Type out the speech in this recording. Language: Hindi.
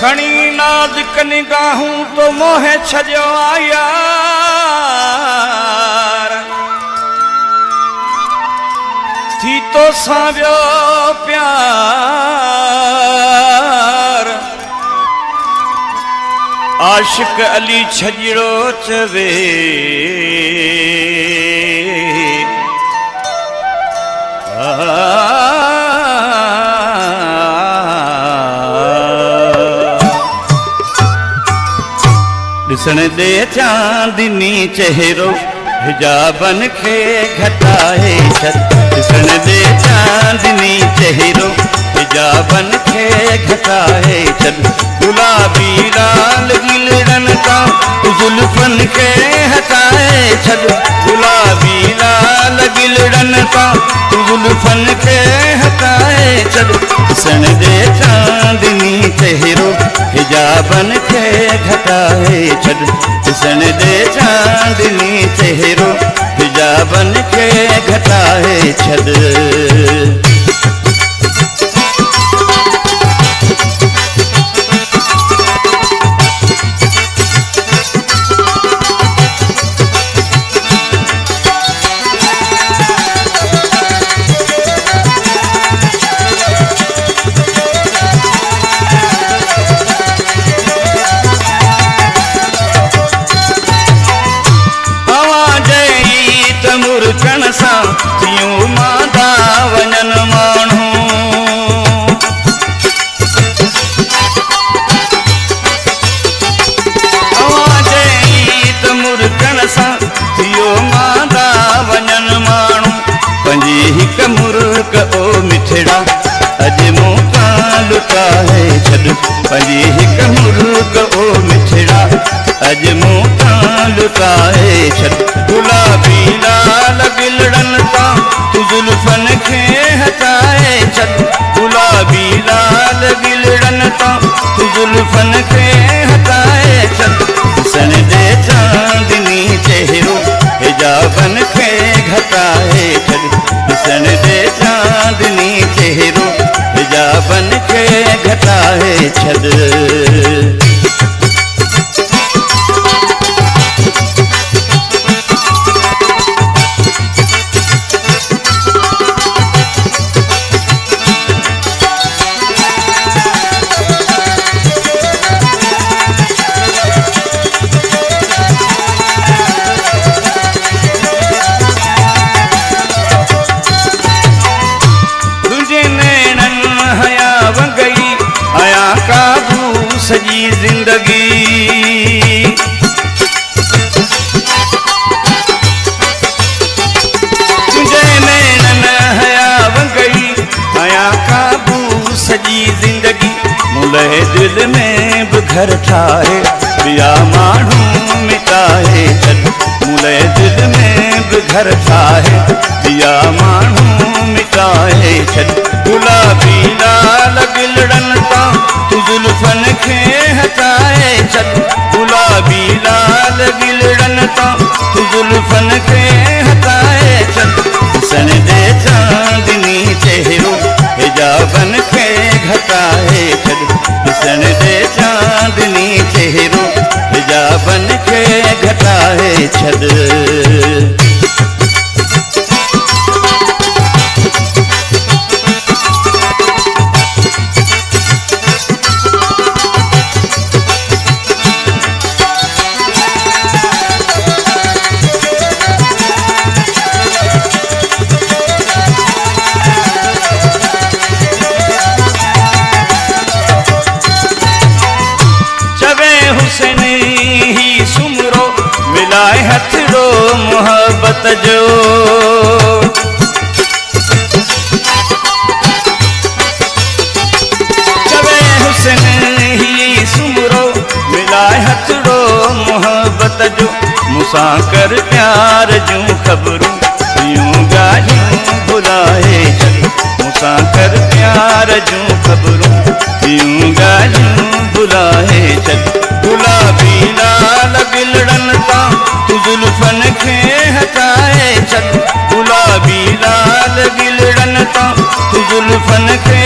खणी नाज़ुक निगाहूं तो मोहे छजो यार थी तो सावियो प्यार आशिक अली छजड़ो चवे ॾिसण दे चांदनी चेहरो हिजाबन खे घटाए छॾ ॾिसण दे चांदनी चेहरो हिजाबन खे घटाए छॾ गुलाबी लाल गिलड़न का जुल्फन खे हटाए छॾ गुलाबी लाल गिलड़न का जुल्फन खे हटाए छॾ ॾिसण दे चांदनी चेहरो हिजाबन खे घटाए छॾ ॾिसण दे चांदनी चेहरो हिजाबन खे घटाए छॾ थियूं मांदा वञन माण्हू अवाजे त मुर्कण सां थियो मांदा वञन माण्हू पंहिंजी हिक मुर्क ओ मिठड़ा अॼु मूं खां लुटाए छॾ पंहिंजी हिक मुर्क ओ मिठड़ा अॼु मूं खां लुटाए छॾ गुलाबी लाल गिलड़न तां तू जुल्फन खे हटाए छॾ गुलाबी लाल गिलड़न तां तू जुल्फन खे हटाए छॾ ॾिसण दे चांदनी चेहरो हिजाबन खे घटाए छॾ ॾिसण दे चांदनी चेहरो हिजाबन खे घटाए छॾ सजी जिंदगी तुझे नैनन हया वंगई आया काबू सजी जिंदगी मुलहे दिल में भी घर ठाहे बिया माण्हू मिटाए छॾ मुलहे दिल में भी घर ठाहे बिया माण्हू मिटाए छॾ गुलाबी लाल गिलड़न तां तू जुल्फन खे हटाए छॾ गुलाबी लाल गिलड़न तां तू जुल्फन खे हटाए छॾ ॾिसण दे चांदनी चेहरो हिजाबन खे घटाए छॾ ॾिसण दे चांदनी चेहरो हिजाबन खे घटाए छॾ मिलाए हथड़ो मोहब्बत जो चवे हुसन ही सुमरो मिलाए हथड़ो मोहब्बत जो मूंसां कर प्यार जूं ख़बरूं यूं ॻाल्हियूं भुलाए छॾ मूंसां कर प्यार जूं ख़बरूं यूं ॻाल्हियूं भुलाए छॾ गुलाबी लाल गिलड़न तां तू जुल्फन खे हटाए छॾ गुलाबी लाल गिलड़न तां तू जुल्फन खे